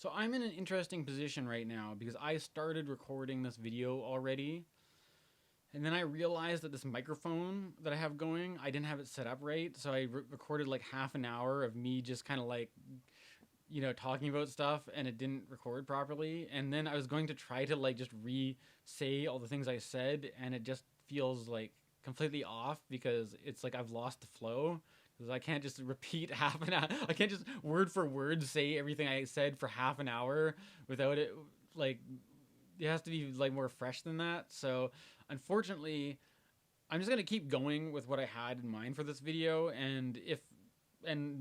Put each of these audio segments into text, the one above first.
So I'm in an interesting position right now because I started recording this video already, and then I realized that this microphone that I have going, I didn't have it set up right. So I recorded like half an hour of me just kind of like, talking about stuff, and it didn't record properly. And then I was going to try to like just re-say all the things I said, and it just feels like completely off because it's like I've lost the flow. Because I can't just repeat half an hour. I can't just word for word say everything I said for half an hour without it. Like, it has to be like more fresh than that. So unfortunately, I'm just gonna keep going with what I had in mind for this video, and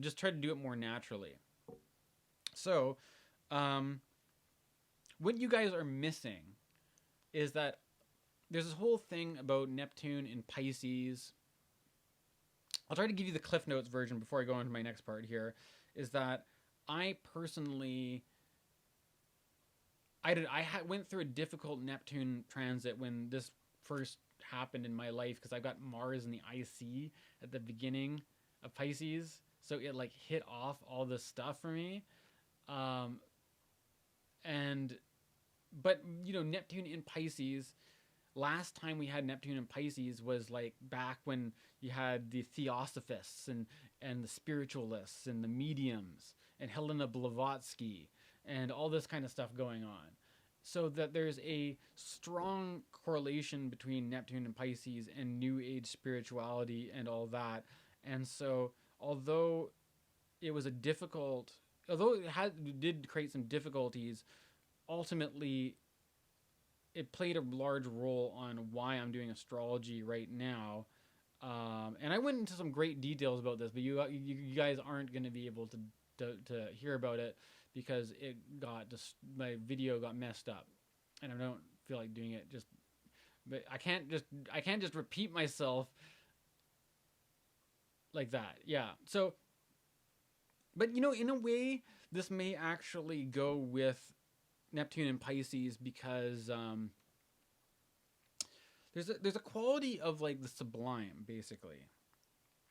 just try to do it more naturally. So, um, what you guys are missing is that there's this whole thing about Neptune in Pisces. I'll try to give you the Cliff Notes version before I go into my next part here. Is that I personally, went through a difficult Neptune transit when this first happened in my life, because I got Mars in the IC at the beginning of Pisces, so it like hit off all this stuff for me. Um, and but Neptune in Pisces, last time we had Neptune in Pisces was like back when you had the Theosophists and the spiritualists and the mediums and Helena Blavatsky and all this kind of stuff going on. So that there's a strong correlation between Neptune and Pisces and New Age spirituality and all that. And so although it was a difficult, although it did create some difficulties, ultimately it played a large role on why I'm doing astrology right now. And I went into some great details about this, but you guys aren't going to be able to hear about it because my video got messed up, and I don't feel like doing it. But I can't just repeat myself like that. Yeah. So, but in a way, this may actually go with Neptune and Pisces because there's a quality of like the sublime, basically.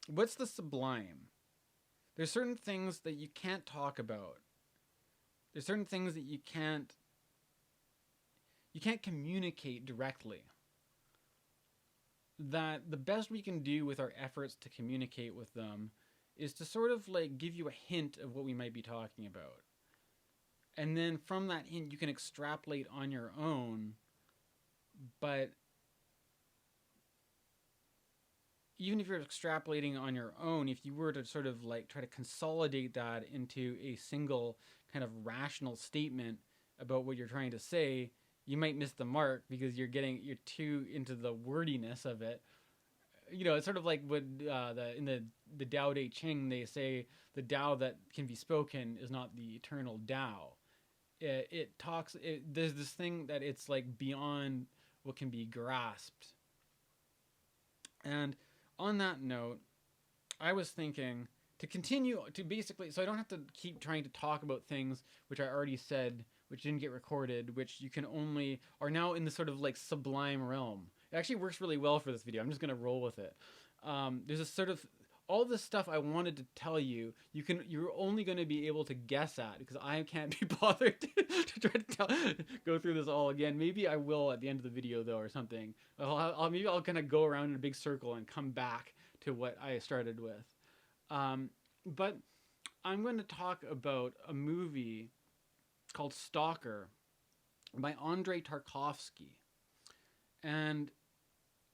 What's the sublime? There's certain things that you can't talk about. There's certain things that you can't communicate directly. That the best we can do with our efforts to communicate with them is to sort of like give you a hint of what we might be talking about. And then from that hint, you can extrapolate on your own. But even if you're extrapolating on your own, if you were to sort of like try to consolidate that into a single kind of rational statement about what you're trying to say, you might miss the mark because you're too into the wordiness of it. It's sort of like what in the Tao Te Ching, they say the Tao that can be spoken is not the eternal Tao. There's this thing that it's like beyond what can be grasped. And on that note, I was thinking to continue to basically, so I don't have to keep trying to talk about things which I already said, which didn't get recorded, which you can only, are now in the sort of like sublime realm. It actually works really well for this video. I'm just going to roll with it. There's a sort of, all this stuff I wanted to tell you, you're only going to be able to guess at, because I can't be bothered to try to go through this all again. Maybe I will at the end of the video though, or something. Maybe I'll kind of go around in a big circle and come back to what I started with. But I'm going to talk about a movie called Stalker by Andrei Tarkovsky. And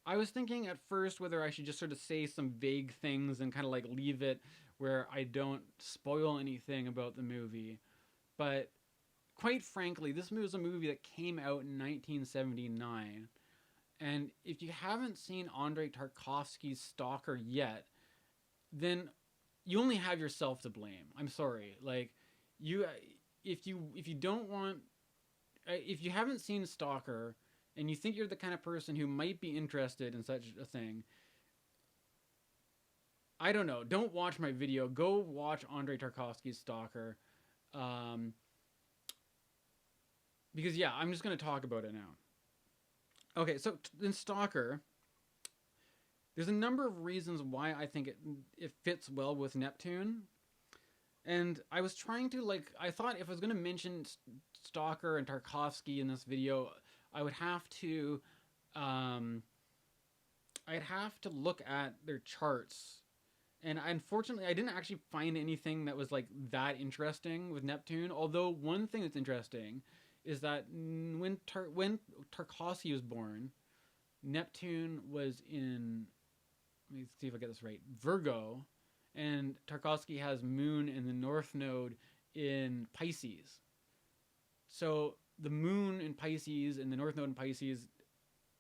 I was thinking at first whether I should just sort of say some vague things and kind of like leave it where I don't spoil anything about the movie. But quite frankly, this was a movie that came out in 1979. And if you haven't seen Andrei Tarkovsky's Stalker yet, then you only have yourself to blame. I'm sorry. Like, if you haven't seen Stalker and you think you're the kind of person who might be interested in such a thing, I don't know. Don't watch my video. Go watch Andrei Tarkovsky's Stalker. Because, yeah, I'm just going to talk about it now. Okay, so in Stalker, there's a number of reasons why I think it fits well with Neptune. And I was trying to, like, I thought if I was going to mention Stalker and Tarkovsky in this video, I would have to, I'd have to look at their charts. And unfortunately, I didn't actually find anything that was, like, that interesting with Neptune. Although one thing that's interesting is that when Tarkovsky was born, Neptune was in, let me see if I get this right, Virgo, and Tarkovsky has Moon in the North Node in Pisces. So the Moon in Pisces and the North Node in Pisces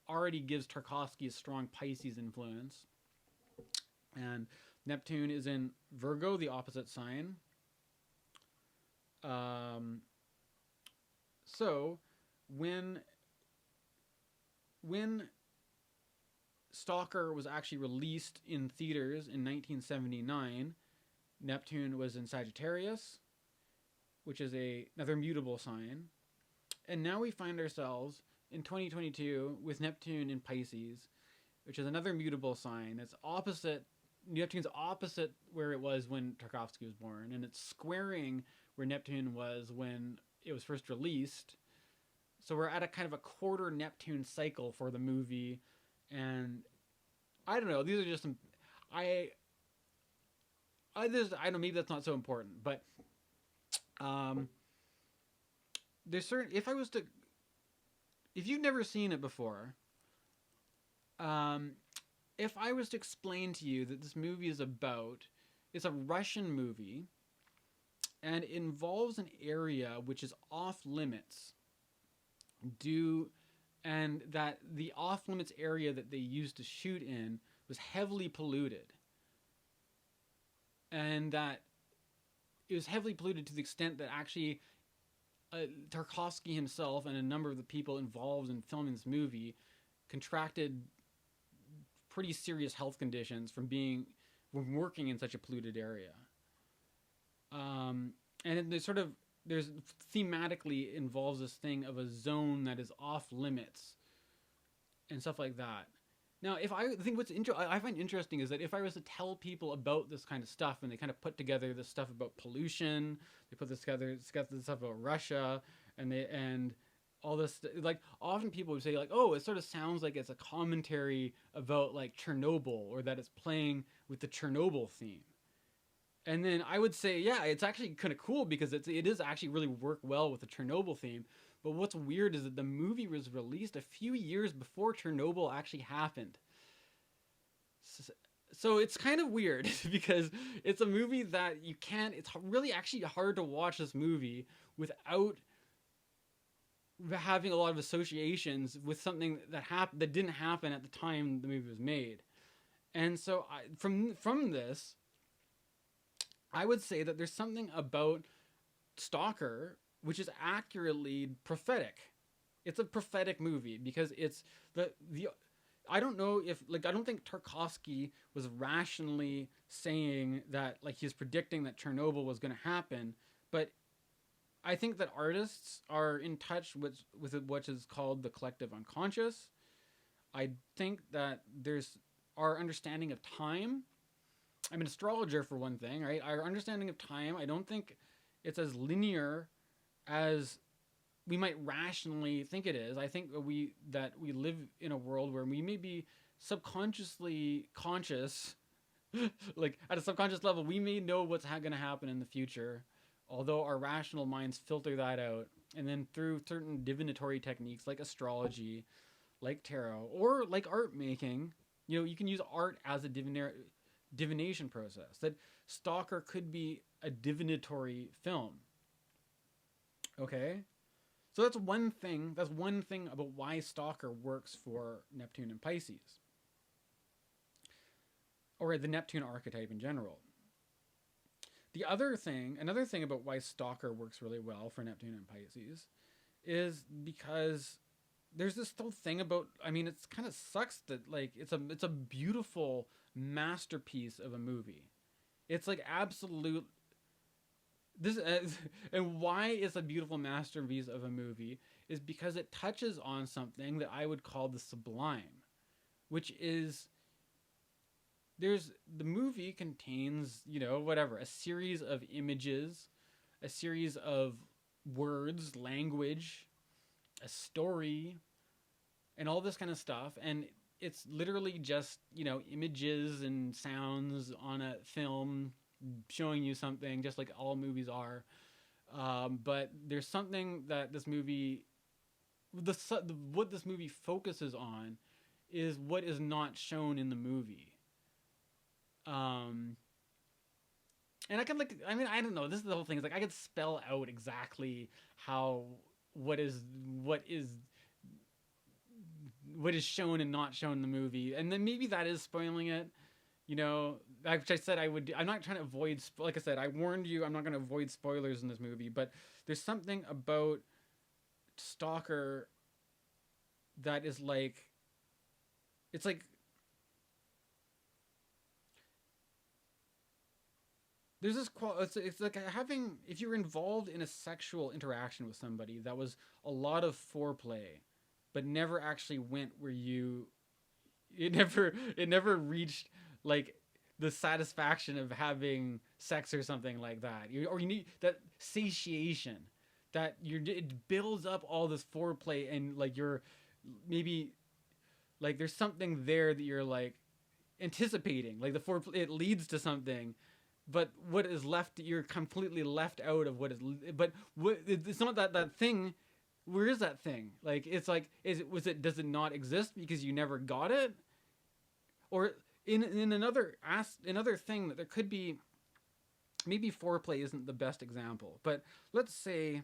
already gives Tarkovsky a strong Pisces influence. And Neptune is in Virgo, the opposite sign. So when Stalker was actually released in theaters in 1979, Neptune was in Sagittarius, which is another mutable sign. And now we find ourselves in 2022 with Neptune in Pisces, which is another mutable sign. It's opposite, Neptune's opposite where it was when Tarkovsky was born, and it's squaring where Neptune was when it was first released. So we're at a kind of a quarter Neptune cycle for the movie, and I don't know, these are just some, I don't know, maybe that's not so important, but there's certain, if you've never seen it before, if I was to explain to you that this movie is it's a Russian movie, and it involves an area which is off limits, and that the off limits area that they used to shoot in was heavily polluted, and that it was heavily polluted to the extent that actually Tarkovsky himself and a number of the people involved in filming this movie contracted pretty serious health conditions from working in such a polluted area. And there's thematically involves this thing of a zone that is off limits and stuff like that. Now, I find interesting is that if I was to tell people about this kind of stuff, and they kind of put together this stuff about pollution, they put this together, this stuff about Russia, and all this, like, often people would say, like, oh, it sort of sounds like it's a commentary about, like, Chernobyl, or that it's playing with the Chernobyl theme. And then I would say, yeah, it's actually kind of cool because it is actually really work well with the Chernobyl theme. But what's weird is that the movie was released a few years before Chernobyl actually happened. So it's kind of weird because it's a movie that it's really actually hard to watch this movie without having a lot of associations with something that didn't happen at the time the movie was made. And so from this, I would say that there's something about Stalker which is accurately prophetic. It's a prophetic movie because it's I don't know if, like, I don't think Tarkovsky was rationally saying that, like, he's predicting that Chernobyl was going to happen, but I think that artists are in touch with what is called the collective unconscious. I think that there's our understanding of time. I'm an astrologer, for one thing, right? Our understanding of time, I don't think it's as linear as we might rationally think it is. I think we live in a world where we may be subconsciously conscious, like at a subconscious level, we may know what's going to happen in the future, although our rational minds filter that out. And then through certain divinatory techniques like astrology, like tarot, or like art making, you can use art as a divination process. That Stalker could be a divinatory film. Okay? So that's one thing about why Stalker works for Neptune and Pisces. Or the Neptune archetype in general. Another thing about why Stalker works really well for Neptune and Pisces is because there's this whole thing about, I mean, it's kind of sucks that, like, it's a beautiful masterpiece of a movie. It's like absolute and why it's a beautiful masterpiece of a movie is because it touches on something that I would call the sublime, which is the movie contains, whatever, a series of images, a series of words, language, a story, and all this kind of stuff. And it's literally just, images and sounds on a film showing you something, just like all movies are. But there's something that this movie, what this movie focuses on, is what is not shown in the movie. And I can I don't know. This is the whole thing. It's like I could spell out exactly how what is shown and not shown in the movie, and then maybe that is spoiling it. Which I said I would. I'm not trying to avoid. Like I said, I warned you. I'm not going to avoid spoilers in this movie, but there's something about Stalker that is like. It's like. There's this it's like having, if you're involved in a sexual interaction with somebody that was a lot of foreplay, but never actually went where it never reached like the satisfaction of having sex or something like that. Or you need that satiation that it builds up all this foreplay, and like you're maybe like there's something there that you're like anticipating, like the foreplay, it leads to something. But what is left, you're completely left out of what is. But it's not that thing. Where is that thing? Like it's like, does it not exist because you never got it? Or in another thing that there could be. Maybe foreplay isn't the best example, but let's say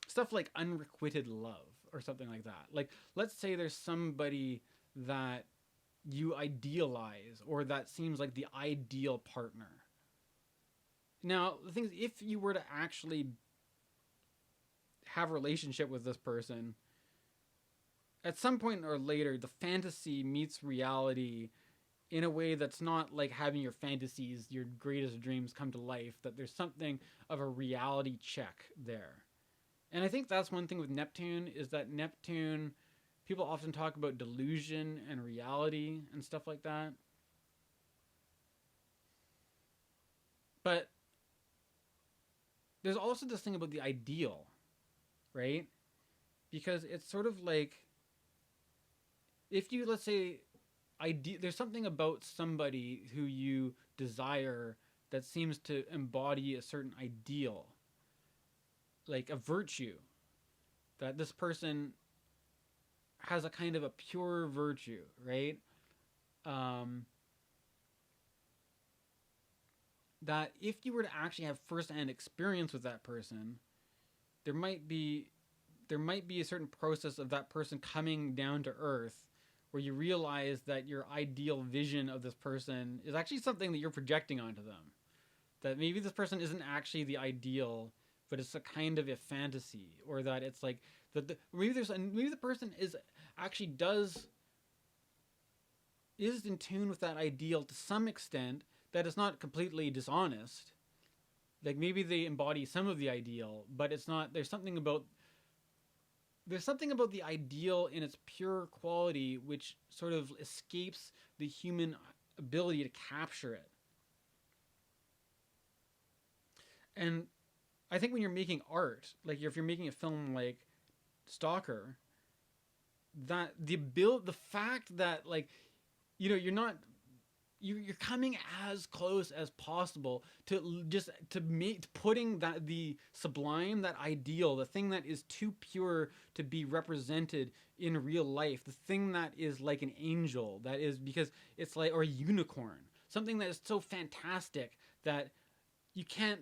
stuff like unrequited love or something like that. Like let's say there's somebody that you idealize, or that seems like the ideal partner. Now, the thing is, if you were to actually have a relationship with this person, at some point or later, the fantasy meets reality in a way that's not like having your fantasies, your greatest dreams come to life, that there's something of a reality check there. And I think that's one thing with Neptune, is that Neptune, people often talk about delusion and reality and stuff like that. But there's also this thing about the ideal, right? Because it's sort of like, if you, let's say, there's something about somebody who you desire that seems to embody a certain ideal, like a virtue, that this person has a kind of a pure virtue, right? That if you were to actually have first-hand experience with that person, there might be a certain process of that person coming down to earth, where you realize that your ideal vision of this person is actually something that you're projecting onto them. That maybe this person isn't actually the ideal, but it's a kind of a fantasy, or that it's like maybe the person is in tune with that ideal to some extent, that it's not completely dishonest. Like maybe they embody some of the ideal, but it's not. There's something about the ideal in its pure quality which sort of escapes the human ability to capture it. And I think when you're making art, like if you're making a film like Stalker, that the fact that like, you're not. You're coming as close as possible to putting that the sublime, that ideal, the thing that is too pure to be represented in real life, the thing that is like an angel, that is, because it's like, or a unicorn, something that is so fantastic that you can't,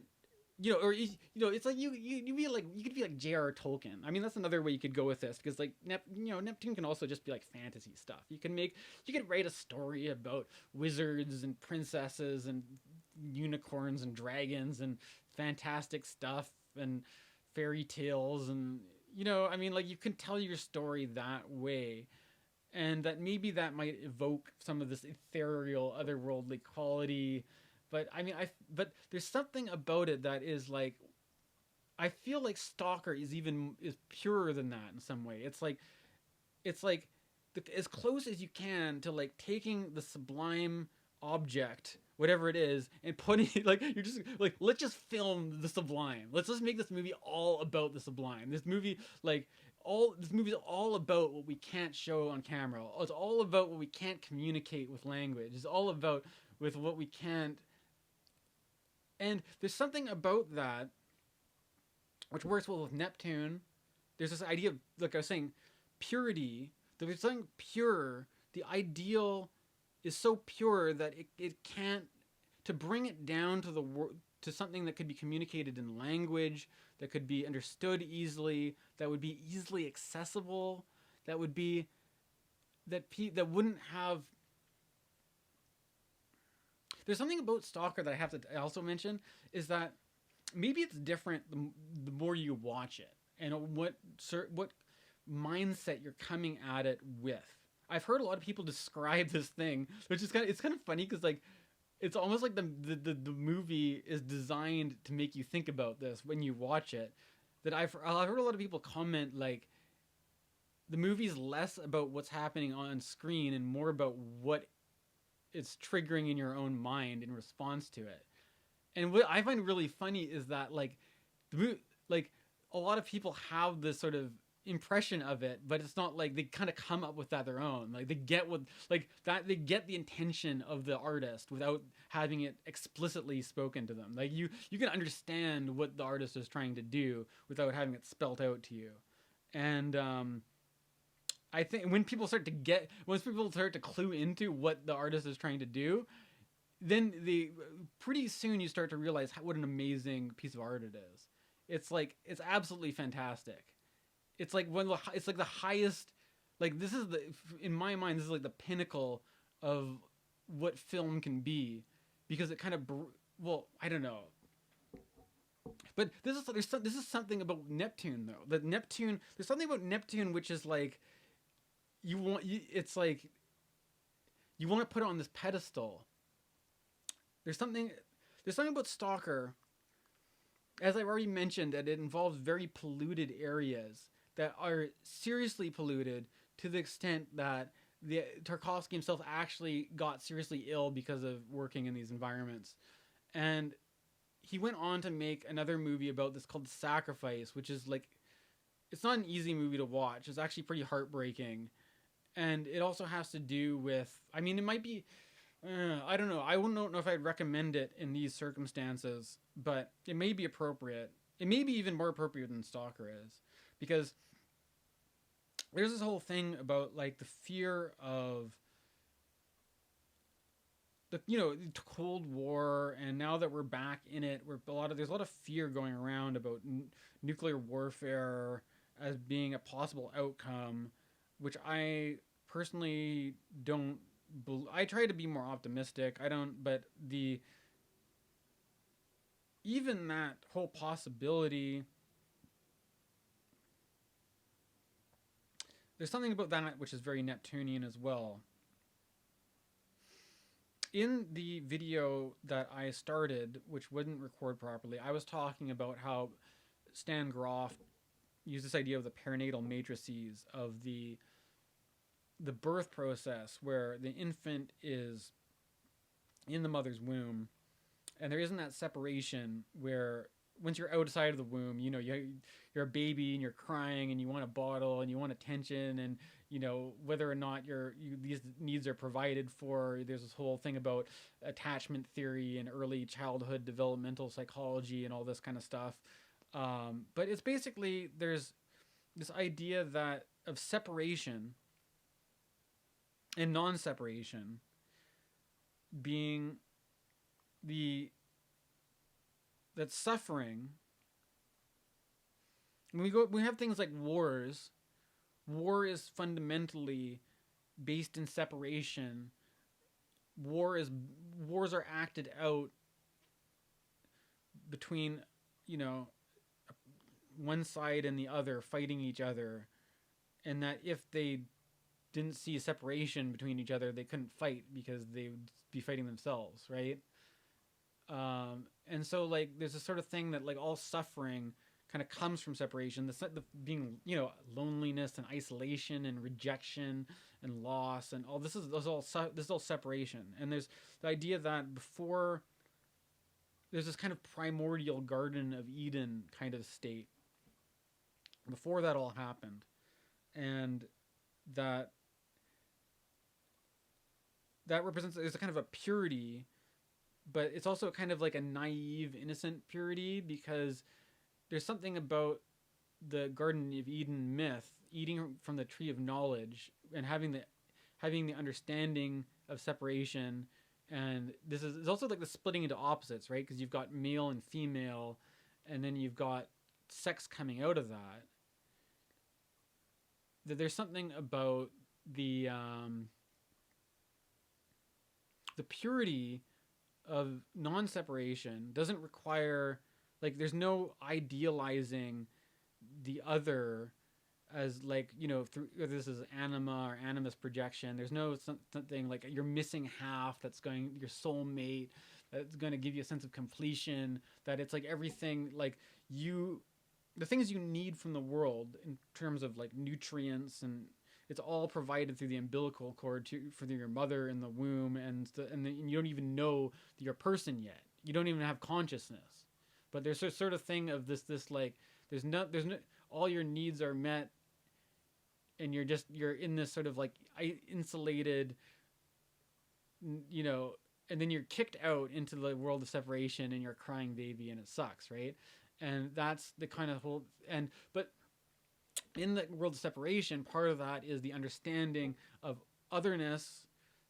it's like you could be like J.R. Tolkien. I mean, that's another way you could go with this, because like Neptune can also just be like fantasy stuff. You could write a story about wizards and princesses and unicorns and dragons and fantastic stuff and fairy tales, and I mean, like, you can tell your story that way, and that maybe that might evoke some of this ethereal, otherworldly quality. But I mean, but there's something about it that is like, I feel like Stalker is purer than that in some way. It's like as close as you can to like taking the sublime object, whatever it is, and putting it, like, you're just like, let's just film the Sublime. Let's just make this movie all about the Sublime. This movie, like, this movie is all about what we can't show on camera. It's all about what we can't communicate with language. It's all about with what we can't. And there's something about that which works well with Neptune. There's this idea of, like I was saying, purity. There's something pure. The ideal is so pure that it can't, to bring it down to to something that could be communicated in language, that could be understood easily, that would be easily accessible, that would be, that wouldn't have. There's something about Stalker that I have to also mention, is that maybe it's different the more you watch it, and what mindset you're coming at it with. I've heard a lot of people describe this thing, which is it's kind of funny, because like, it's almost like the movie is designed to make you think about this when you watch it. That I've heard a lot of people comment, like, the movie's less about what's happening on screen and more about what it's triggering in your own mind in response to it. And what I find really funny is that, like, like, a lot of people have this sort of impression of it, but it's not like they kind of come up with that their own. Like, they get what, like, that they get the intention of the artist without having it explicitly spoken to them. Like, you can understand what the artist is trying to do without having it spelt out to you. And I think once people start to clue into what the artist is trying to do, then pretty soon you start to realize what an amazing piece of art it is. It's like, it's absolutely fantastic. It's like it's like the highest, like, this is in my mind, this is like the pinnacle of what film can be, because it kind of, well, I don't know. But this is something about Neptune, though. There's something about Neptune which is like, it's like, you want to put it on this pedestal. There's something about Stalker, as I've already mentioned, that it involves very polluted areas that are seriously polluted, to the extent that Tarkovsky himself actually got seriously ill because of working in these environments. And he went on to make another movie about this called Sacrifice, which is like, it's not an easy movie to watch. It's actually pretty heartbreaking. And it also has to do with, I mean, it might be, I don't know. I don't know if I'd recommend it in these circumstances, but it may be appropriate. It may be even more appropriate than Stalker is, because there's this whole thing about, like, the fear of the Cold War, and now that we're back in it, there's a lot of fear going around about nuclear warfare as being a possible outcome, which I personally don't. I try to be more optimistic. I don't, but even that whole possibility, there's something about that which is very Neptunian as well. In the video that I started, which wouldn't record properly, I was talking about how Stan Groff used this idea of the perinatal matrices, of the birth process, where the infant is in the mother's womb, and there isn't that separation where once you're outside of the womb, you're a baby and you're crying and you want a bottle and you want attention, and whether or not these needs are provided for. There's this whole thing about attachment theory and early childhood developmental psychology and all this kind of stuff. But it's basically, there's this idea of separation and non-separation being that suffering. When we have things like wars. War is fundamentally based in separation. Wars are acted out between, one side and the other fighting each other, and that if they didn't see a separation between each other, they couldn't fight because they would be fighting themselves, right? And so, like, there's a sort of thing that, like, all suffering kind of comes from separation. The being, loneliness and isolation and rejection and loss and all this is all separation. And there's the idea that before there's this kind of primordial Garden of Eden kind of state before that all happened, and that represents there's a kind of a purity, but it's also kind of like a naive, innocent purity, because there's something about the Garden of Eden myth, eating from the tree of knowledge and having the understanding of separation. And this is it's also like the splitting into opposites, right? Because you've got male and female, and then you've got sex coming out of that. There's something about the purity of non-separation doesn't require, like, there's no idealizing the other as, like, through this is anima or animus projection. There's no something like you're missing half that's going, your soulmate, that's going to give you a sense of completion, that it's like everything, like the things you need from the world in terms of like nutrients, and it's all provided through the umbilical cord for your mother in the womb, and you don't even know that you're a person yet. You don't even have consciousness, but there's a sort of thing of this like there's no all your needs are met, and you're in this sort of like insulated, and then you're kicked out into the world of separation, and you're a crying baby, and it sucks, right? And that's the kind of whole but in the world of separation, part of that is the understanding of otherness.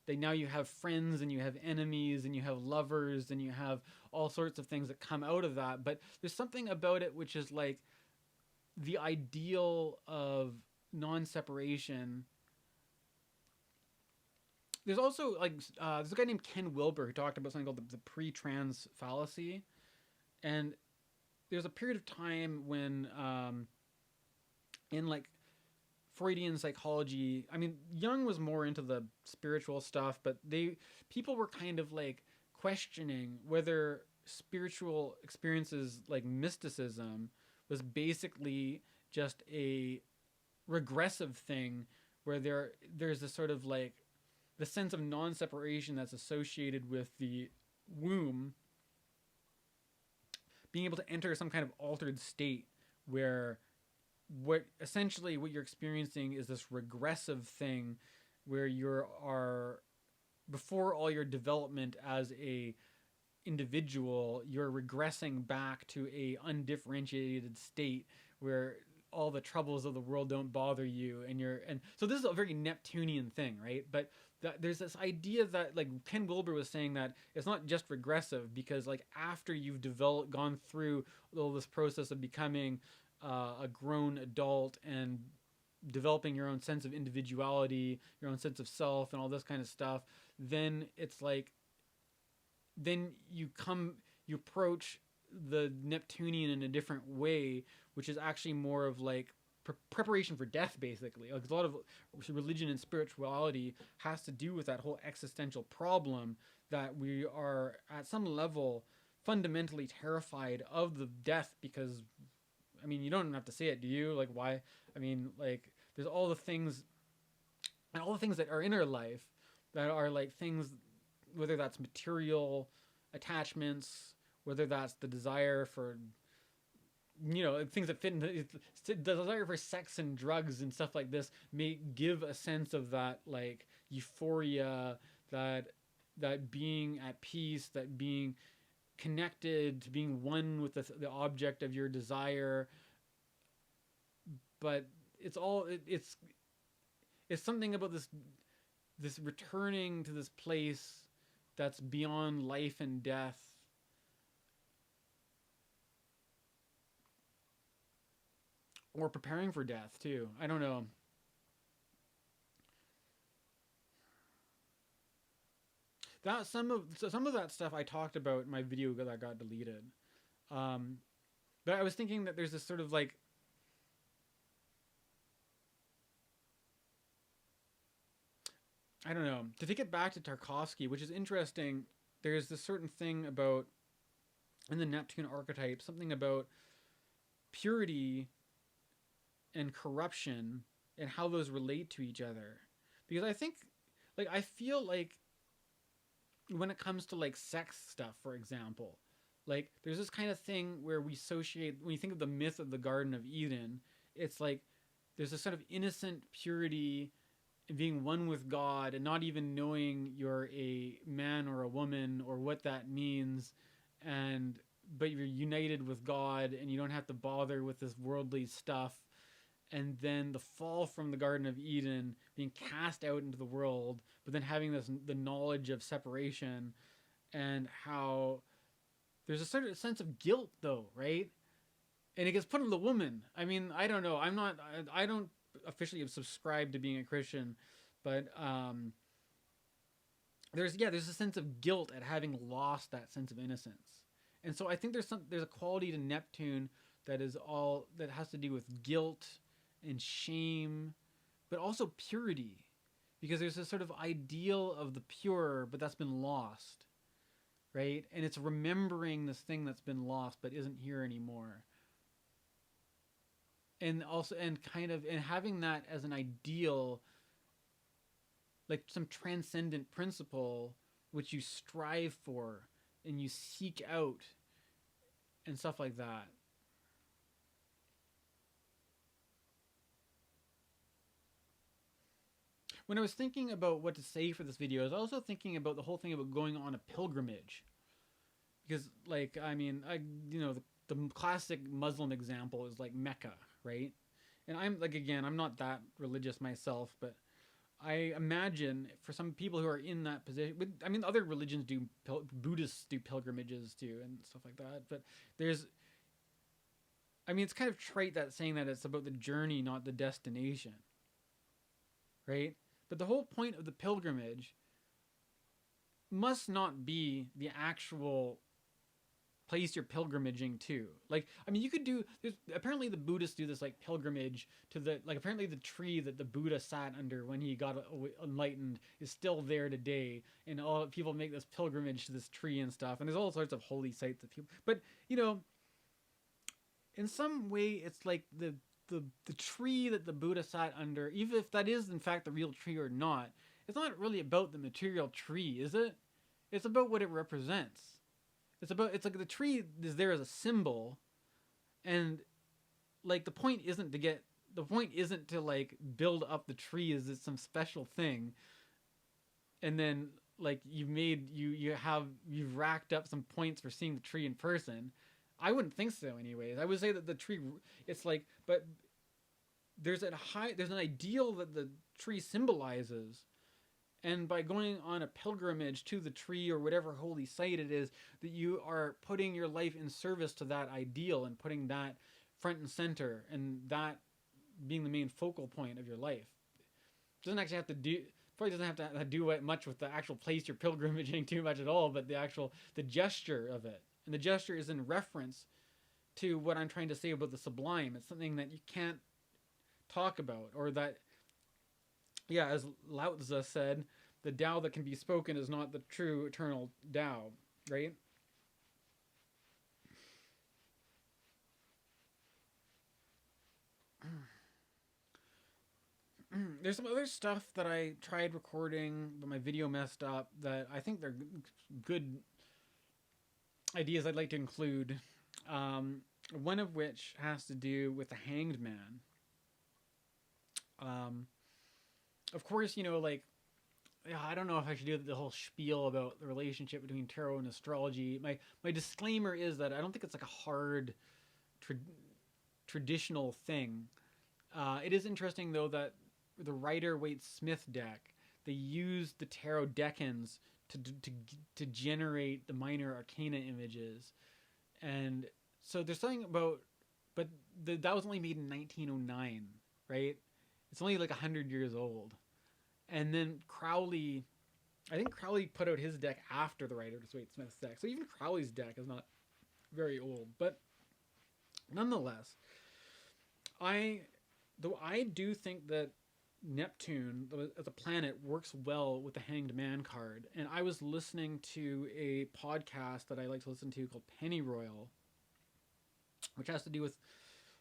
That now you have friends, and you have enemies, and you have lovers, and you have all sorts of things that come out of that. But there's something about it which is like the ideal of non-separation. There's also like there's a guy named Ken Wilber who talked about something called the pre-trans fallacy, and there's a period of time when in like Freudian psychology, I mean, Jung was more into the spiritual stuff, but people were kind of like questioning whether spiritual experiences like mysticism was basically just a regressive thing where there's this sort of like the sense of non-separation that's associated with the womb being able to enter some kind of altered state where what you're experiencing is this regressive thing where are before all your development as a individual, you're regressing back to a undifferentiated state where all the troubles of the world don't bother you, and so this is a very Neptunian thing, right? But there's this idea that, like, Ken Wilber was saying, that it's not just regressive, because like after you've gone through all this process of becoming a grown adult and developing your own sense of individuality, your own sense of self, and all this kind of stuff, then it's like then you approach the Neptunian in a different way, which is actually more of like preparation for death, basically. Like, a lot of religion and spirituality has to do with that whole existential problem that we are at some level fundamentally terrified of the death, because I mean, you don't have to say it, do you? Like, why? I mean, like, there's all the things that are in our life that are like things, whether that's material attachments, whether that's the desire for, things that fit in the desire for sex and drugs and stuff like this, may give a sense of that, like, euphoria, that being at peace, that being connected, to being one with the object of your desire. But it's something about this returning to this place that's beyond life and death, or preparing for death too. I don't know. That some of that stuff I talked about in my video that got deleted. But I was thinking that there's this sort of like, I don't know, to take it back to Tarkovsky, which is interesting. There's this certain thing about, in the Neptune archetype, something about purity and corruption and how those relate to each other. Because I think, like, I feel like when it comes to like sex stuff, for example, like there's this kind of thing where we associate, when you think of the myth of the Garden of Eden, it's like there's a sort of innocent purity and being one with God and not even knowing you're a man or a woman or what that means, and but you're united with God and you don't have to bother with this worldly stuff. And then the fall from the Garden of Eden, being cast out into the world, but then having this the knowledge of separation, and how there's a certain sense of guilt though, right? And it gets put on the woman. I mean, I don't know. I don't officially subscribe to being a Christian, but there's a sense of guilt at having lost that sense of innocence. And so I think there's a quality to Neptune that has to do with guilt and shame, but also purity, because there's this sort of ideal of the pure, but that's been lost, right? And it's remembering this thing that's been lost but isn't here anymore. And also, and having that as an ideal, like some transcendent principle which you strive for and you seek out and stuff like that. When I was thinking about what to say for this video, I was also thinking about the whole thing about going on a pilgrimage. Because, like, I mean, the classic Muslim example is like Mecca, right? And I'm like, again, I'm not that religious myself, but I imagine for some people who are in that position, I mean, other religions do, Buddhists do pilgrimages too and stuff like that. But it's kind of trite that saying that it's about the journey, not the destination, right? But the whole point of the pilgrimage must not be the actual place you're pilgrimaging to. Like, I mean, you could do, apparently the Buddhists do this like pilgrimage to apparently the tree that the Buddha sat under when he got enlightened is still there today, and all people make this pilgrimage to this tree and stuff, and there's all sorts of holy sites that people, but in some way it's like the tree that the Buddha sat under, even if that is in fact the real tree or not, it's not really about the material tree, is it? It's about what it represents. It's like the tree is there as a symbol, and like the point isn't to like build up the tree as it's some special thing, and then like you've racked up some points for seeing the tree in person. I wouldn't think so anyways. I would say that the tree, it's like, but there's an ideal that the tree symbolizes. And by going on a pilgrimage to the tree or whatever holy site it is, that you are putting your life in service to that ideal and putting that front and center, and that being the main focal point of your life. Doesn't actually have to do, probably doesn't have to do much with the actual place you're pilgrimaging too much at all, but the gesture of it. And the gesture is in reference to what I'm trying to say about the sublime. It's something that you can't talk about, or that, yeah, as Lao Tzu said, the Tao that can be spoken is not the true eternal Tao, right? There's some other stuff that I tried recording, but my video messed up, that I think they're good ideas I'd like to include. One of which has to do with the Hanged Man. Of course, like, I don't know if I should do the whole spiel about the relationship between tarot and astrology. My disclaimer is that I don't think it's like a hard traditional thing. It is interesting though that the Rider-Waite-Smith deck, they used the tarot decans to generate the minor arcana images, and so there's something about, but that was only made in 1909, right? It's only like 100 years old. And then Crowley, I think Crowley put out his deck after the Rider-Waite-Smith's deck. So even Crowley's deck is not very old. But nonetheless, I do think that Neptune as a planet works well with the Hanged Man card. And I was listening to a podcast that I like to listen to called Pennyroyal, which has to do with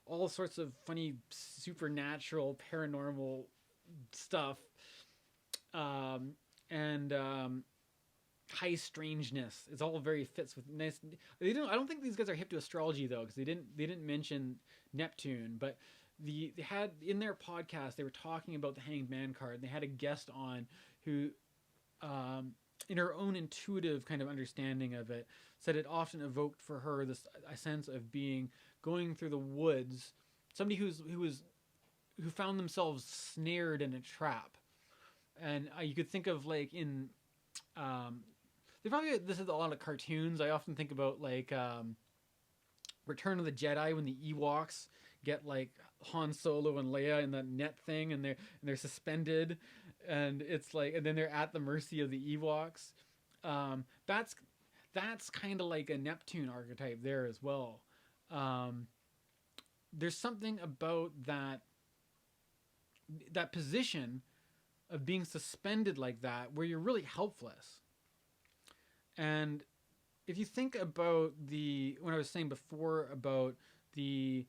all sorts of funny supernatural paranormal stuff, and high strangeness. It's all very fits with nice. They don't. I don't think these guys are hip to astrology though, because they didn't mention Neptune, but they had in their podcast they were talking about the Hanged Man card. They had a guest on who, in her own intuitive kind of understanding of it, said it often evoked for her this a sense of being going through the woods, somebody who found themselves snared in a trap, and you could think of like in they probably this is a lot of cartoons. I often think about like Return of the Jedi when the Ewoks get like Han Solo and Leia in that net thing, and they're suspended, and it's like, and then they're at the mercy of the Ewoks. That's kind of like a Neptune archetype there as well. There's something about that position of being suspended like that where you're really helpless. And if you think about when I was saying before about this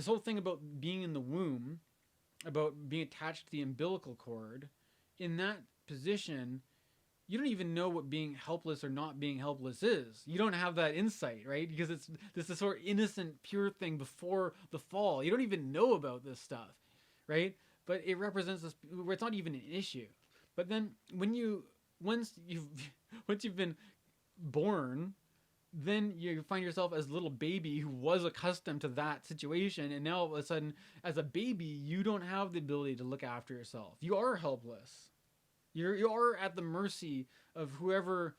whole thing about being in the womb, about being attached to the umbilical cord, in that position, you don't even know what being helpless or not being helpless is. You don't have that insight, right? Because it's this sort of innocent, pure thing before the fall. You don't even know about this stuff, right? But it represents this where it's not even an issue. But then once you've been born, then you find yourself as a little baby who was accustomed to that situation, and now all of a sudden, as a baby, you don't have the ability to look after yourself. You are helpless. You are at the mercy of whoever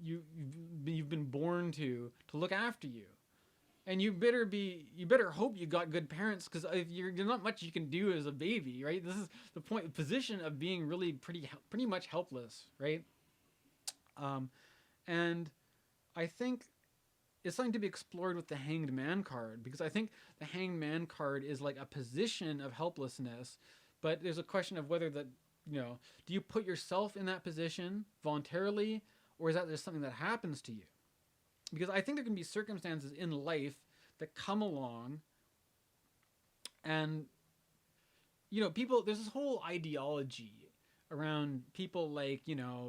you've been born to look after you, and you better hope you got good parents, because if there's not much you can do as a baby, right? This is the position of being really pretty much helpless, right? And I think it's something to be explored with the Hanged Man card, because I think the Hanged Man card is like a position of helplessness, but there's a question of whether that, do you put yourself in that position voluntarily, or is that just something that happens to you? Because I think there can be circumstances in life that come along, and people, there's this whole ideology around people like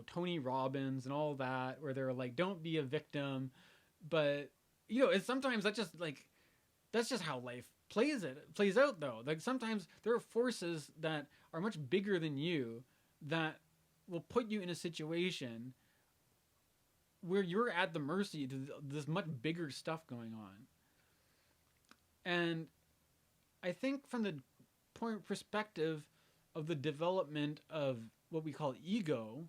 Tony Robbins and all that, where they're like, don't be a victim, but it's sometimes that's just how life plays out though. Like sometimes there are forces that are much bigger than you that will put you in a situation where you're at the mercy to this much bigger stuff going on. And I think from the perspective of the development of what we call ego,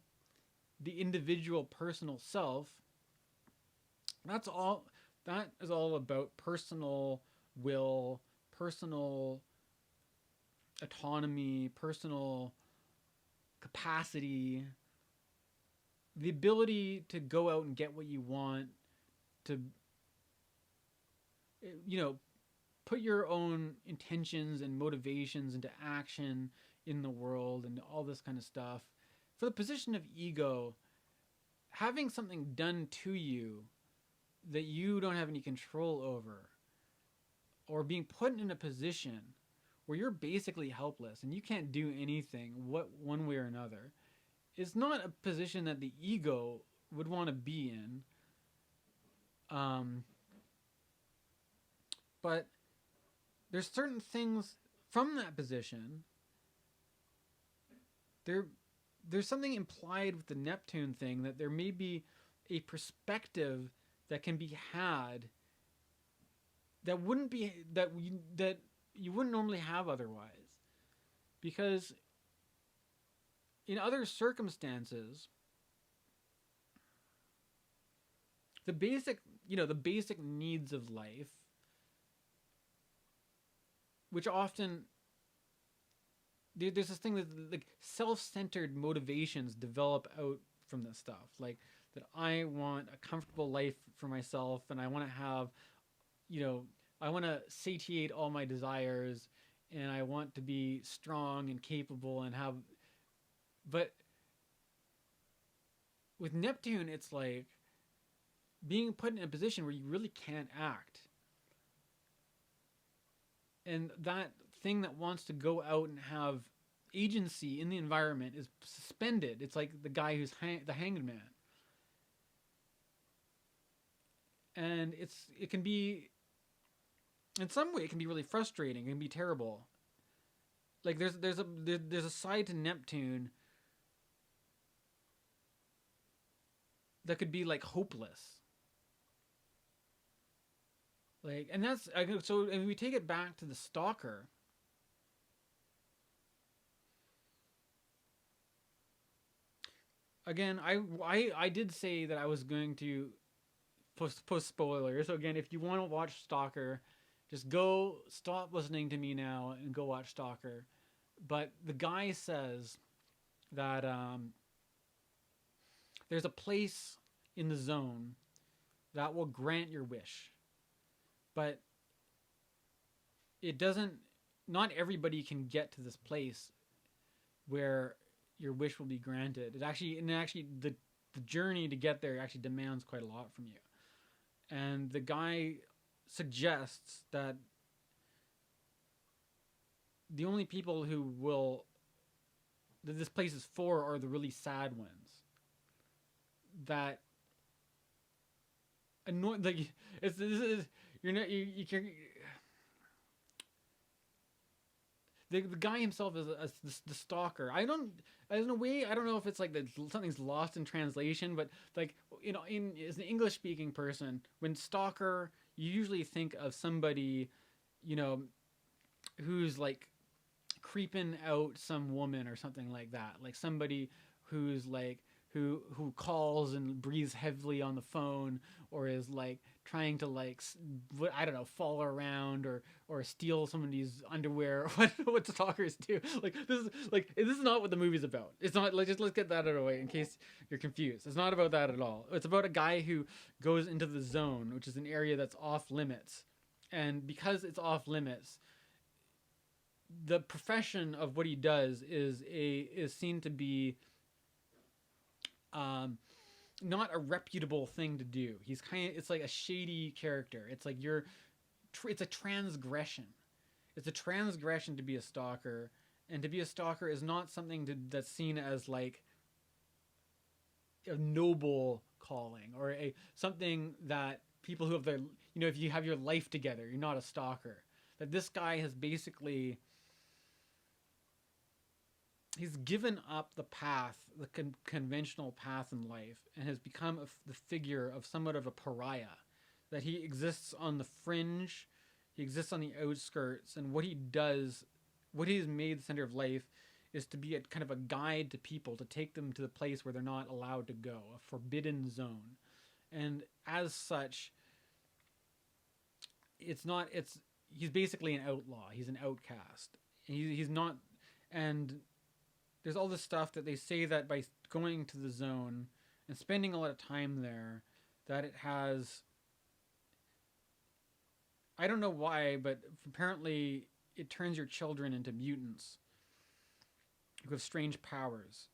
the individual personal self, that is all about personal will, personal autonomy, personal capacity, the ability to go out and get what you want, to put your own intentions and motivations into action in the world and all this kind of stuff. For the position of ego, having something done to you that you don't have any control over, or being put in a position where you're basically helpless and you can't do anything one way or another, is not a position that the ego would want to be in. But there's certain things from that position. There's something implied with the Neptune thing, that there may be a perspective that can be had that you wouldn't normally have otherwise, because in other circumstances, the basic needs of life, which often there's this thing that like self-centered motivations develop out from this stuff, like that I want a comfortable life for myself, and I want to have, I want to satiate all my desires, and I want to be strong and capable and have, but with Neptune, it's like being put in a position where you really can't act. And that thing that wants to go out and have agency in the environment is suspended. It's like the guy who's the hanged man. And it can be, in some way, it can be really frustrating. It can be terrible. Like there's a side to Neptune that could be like hopeless. Like, and that's, so if we take it back to the Stalker, again, I did say that I was going to post spoilers. So again, if you want to watch Stalker, just go stop listening to me now and go watch Stalker. But the guy says that there's a place in the zone that will grant your wish. But it doesn't, not everybody can get to this place where your wish will be granted. The journey to get there actually demands quite a lot from you. And the guy suggests that the only people that this place is for are the really sad ones. That annoy, like, you're not, you can, the guy himself is the Stalker. In a way, I don't know if it's like something's lost in translation, but like, you know, as an English speaking person, when Stalker, you usually think of somebody, you know, who's like creeping out some woman or something like that. Like somebody who's like, who calls and breathes heavily on the phone, or is like trying to like, I don't know, fall around or steal somebody's underwear. What stalkers do? Like this is not what the movie's about. It's not like, just let's get that out of the way in case you're confused. It's not about that at all. It's about a guy who goes into the zone, which is an area that's off limits, and because it's off limits, the profession of what he does is seen to be not a reputable thing to do. It's like a shady character. It's like it's a transgression. It's a transgression to be a stalker, and to be a stalker is not something that's seen as like a noble calling, or something that people who have their, you know, if you have your life together, you're not a stalker. That this guy has basically, he's given up the path, the conventional path in life, and has become the figure of somewhat of a pariah. That he exists on the fringe, he exists on the outskirts, and what he does, what he has made the center of life, is to be a kind of a guide to people, to take them to the place where they're not allowed to go, a forbidden zone. And as such, he's basically an outlaw. He's an outcast. He's not, and there's all this stuff that they say that by going to the zone and spending a lot of time there, that it has, I don't know why, but apparently it turns your children into mutants who have strange powers.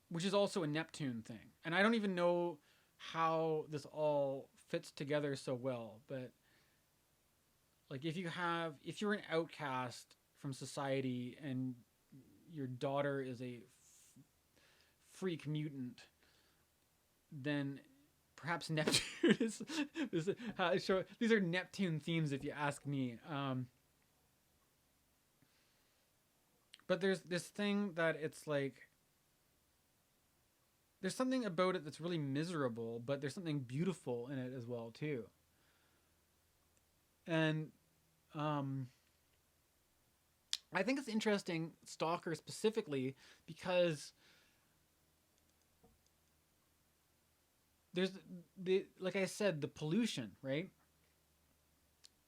Which is also a Neptune thing. And I don't even know how this all fits together so well, but like if you're an outcast from society and your daughter is a freak mutant, then perhaps Neptune is these are Neptune themes if you ask me. But there's this thing that it's like, there's something about it that's really miserable, but there's something beautiful in it as well too. And I think it's interesting, Stalker specifically, because there's like I said, the pollution, right?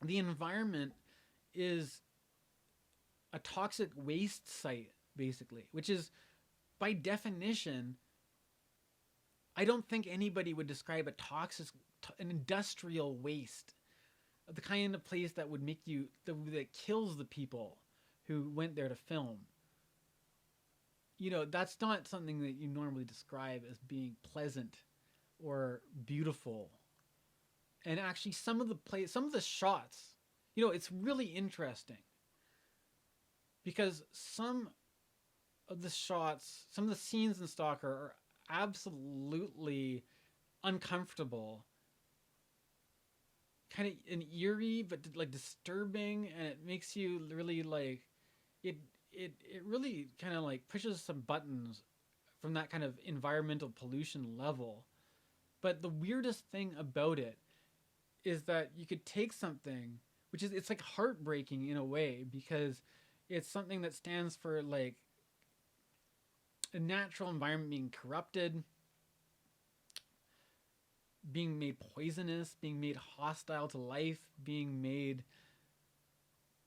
The environment is a toxic waste site, basically, which is, by definition, I don't think anybody would describe an industrial waste, the kind of place that would make you, that kills the people who went there to film. You know, that's not something that you normally describe as being pleasant or beautiful. And actually some of the shots, you know, it's really interesting because some of the shots, some of the scenes in Stalker are absolutely uncomfortable, kind of an eerie but like disturbing, and it makes you really like it it really kind of like pushes some buttons from that kind of environmental pollution level. But the weirdest thing about it is that you could take something which is, it's like heartbreaking in a way, because it's something that stands for like a natural environment being corrupted, being made poisonous, being made hostile to life, being made,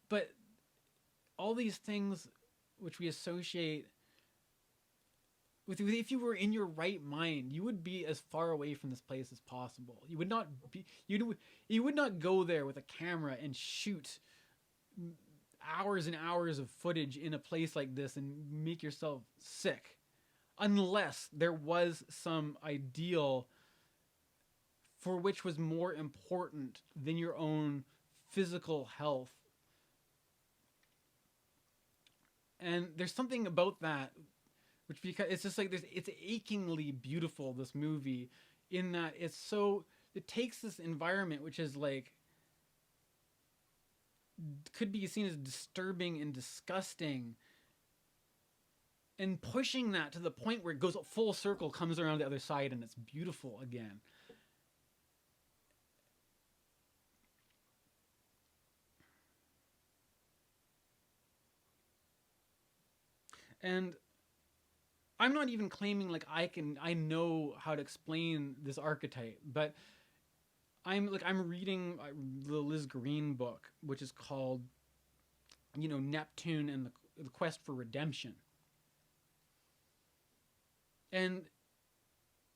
but all these things which we associate with, if you were in your right mind, you would be as far away from this place as possible. You would not be, you would not go there with a camera and shoot hours and hours of footage in a place like this and make yourself sick, unless there was some ideal for which was more important than your own physical health. And there's something about that which, because it's just like, it's achingly beautiful, this movie, in that it's so, it takes this environment which is like, could be seen as disturbing and disgusting, and pushing that to the point where it goes full circle, comes around the other side, and it's beautiful again. And I'm not even claiming like I know how to explain this archetype, but I'm reading the Liz Green book, which is called, you know, Neptune and the Quest for Redemption. And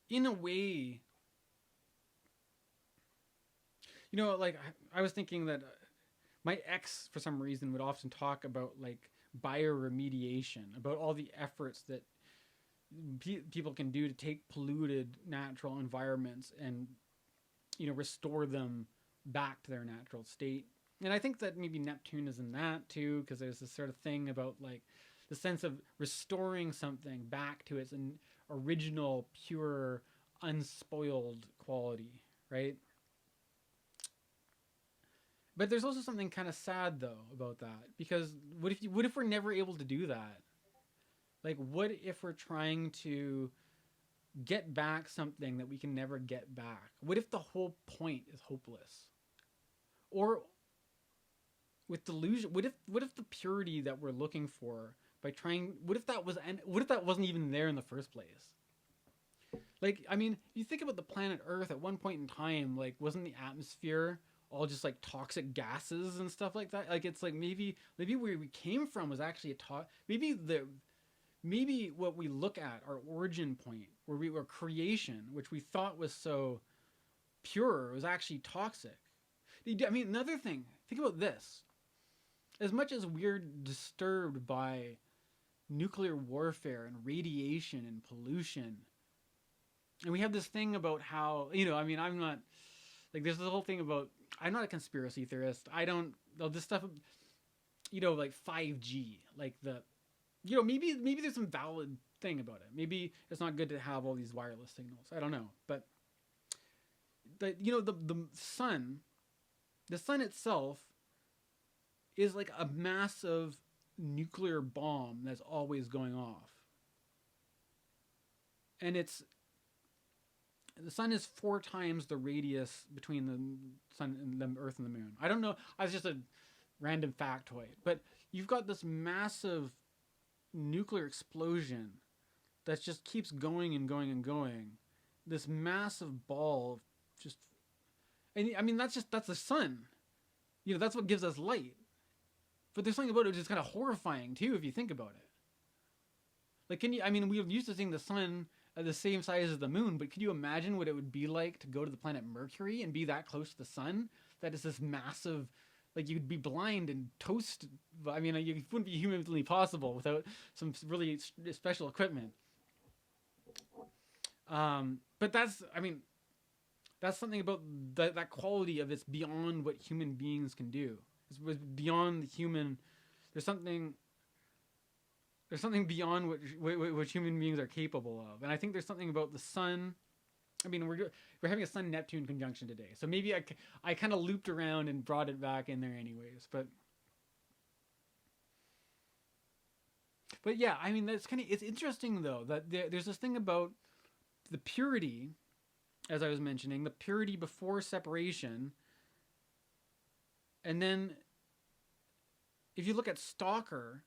in a way, you know, like I was thinking that my ex, for some reason, would often talk about like bioremediation, about all the efforts that people can do to take polluted natural environments and, you know, restore them back to their natural state. And I think that maybe Neptune is in that too, because there's this sort of thing about like the sense of restoring something back to its original, pure, unspoiled quality, right? But there's also something kind of sad though about that, because what if we're never able to do that? Like, what if we're trying to get back something that we can never get back? What if the whole point is hopeless? Or with delusion, what if the purity that we're looking for by trying, what if that wasn't even there in the first place? Like, I mean, you think about the planet Earth, at one point in time, like, wasn't the atmosphere all just like toxic gases and stuff like that? Like, it's like maybe where we came from was actually maybe what we look at, our origin point, where we were creation, which we thought was so pure, was actually toxic. I mean, another thing, think about this. As much as we're disturbed by nuclear warfare and radiation and pollution, and we have this thing about how, you know, I mean, I'm not, like, there's this whole thing about, I'm not a conspiracy theorist. I don't, this stuff, you know, like 5G, like you know, maybe there's some valid thing about it. Maybe it's not good to have all these wireless signals. I don't know. But, you know, the sun itself is like a massive nuclear bomb that's always going off. And the sun is 4 times the radius between the sun and the Earth and the moon. I don't know. I was just a random factoid. But you've got this massive nuclear explosion that just keeps going and going and going. This massive ball of just, and I mean, that's the sun. You know, that's what gives us light. But there's something about it which is kind of horrifying too, if you think about it. Like, I mean, we're used to seeing the sun at the same size as the moon, but could you imagine what it would be like to go to the planet Mercury and be that close to the sun? That is this massive, like, you'd be blind and toast. I mean, it wouldn't be humanly possible without some really special equipment. But that's, I mean, That's something about that quality of it's beyond what human beings can do. It's beyond the human. There's something beyond what human beings are capable of, and I think there's something about the sun. I mean, we're having a Sun Neptune conjunction today, so maybe I kind of looped around and brought it back in there anyways. But yeah, I mean that's it's interesting though that there's this thing about the purity, as I was mentioning, the purity before separation, and then if you look at Stalker.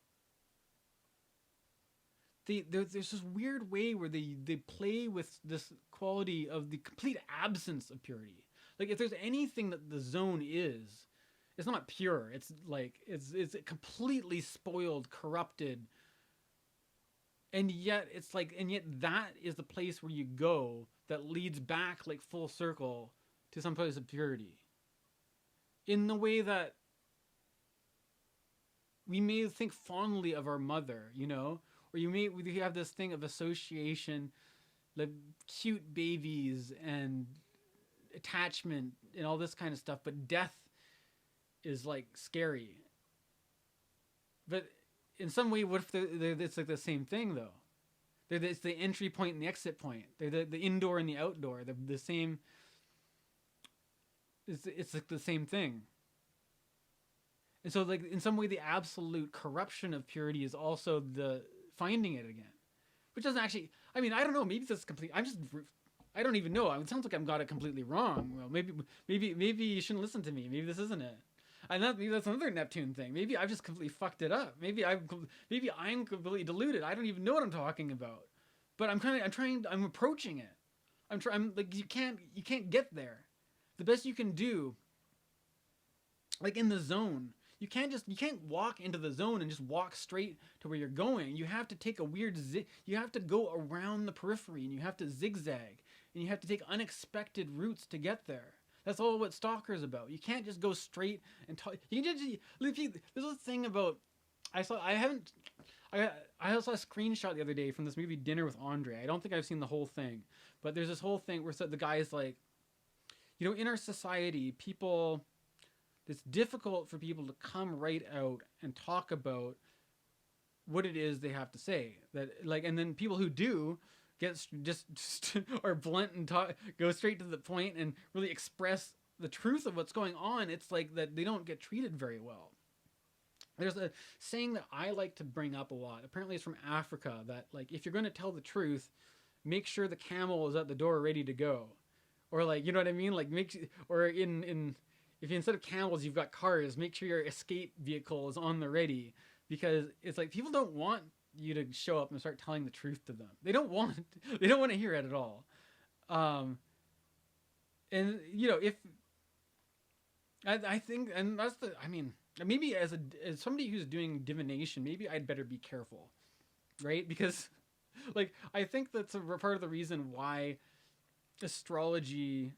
There's this weird way where they play with this quality of the complete absence of purity. Like if there's anything that the zone is, it's not pure. It's like it's completely spoiled, corrupted. And yet that is the place where you go that leads back like full circle to some place of purity. In the way that we may think fondly of our mother, you know? Or you have this thing of association, like cute babies and attachment and all this kind of stuff, but death is like scary. But in some way, what if it's like the same thing though? It's the entry point and the exit point. They're the indoor and the outdoor. They're the same. It's like the same thing. And so, like in some way, the absolute corruption of purity is also the finding it again, which doesn't actually. I mean, I don't know. Maybe that's complete. I don't even know. It sounds like I've got it completely wrong. Well, maybe you shouldn't listen to me. Maybe this isn't it. Maybe that's another Neptune thing. Maybe I've just completely fucked it up. Maybe I'm completely deluded. I don't even know what I'm talking about. But I'm approaching it. I'm like you can't get there. The best you can do, like in the zone. You can't walk into the zone and just walk straight to where you're going. You have to take a weird you have to go around the periphery and you have to zigzag and you have to take unexpected routes to get there. That's all what Stalker is about. You can't just go straight and talk. You can just there's a thing about I also saw a screenshot the other day from this movie Dinner with Andrei. I don't think I've seen the whole thing, but there's this whole thing where the guy is like, you know, in our society, it's difficult for people to come right out and talk about what it is they have to say. And then people who do get just are blunt and go straight to the point and really express the truth of what's going on. It's like that they don't get treated very well. There's a saying that I like to bring up a lot. Apparently, it's from Africa that like if you're going to tell the truth, make sure the camel is at the door ready to go, or like you know what I mean. Like if instead of camels you've got cars, make sure your escape vehicle is on the ready, because it's like people don't want you to show up and start telling the truth to them. They don't want to hear it at all. And you know, if I think, and that's maybe as somebody who's doing divination, maybe I'd better be careful, right? Because like I think that's a part of the reason why astrology.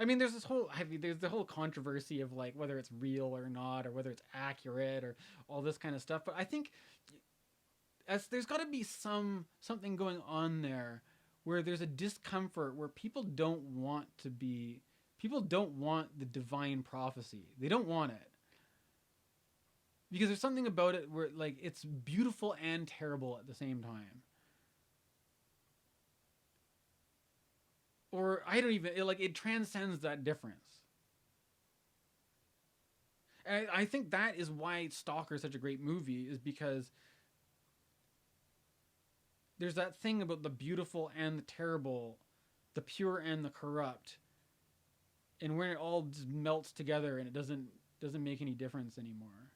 I mean, there's the whole controversy of like whether it's real or not, or whether it's accurate, or all this kind of stuff. But I think there's got to be something going on there where there's a discomfort where people don't want the divine prophecy. They don't want it because there's something about it where like it's beautiful and terrible at the same time. Or I don't even it transcends that difference. And I think that is why Stalker is such a great movie, is because there's that thing about the beautiful and the terrible, the pure and the corrupt, and when it all just melts together and it doesn't make any difference anymore.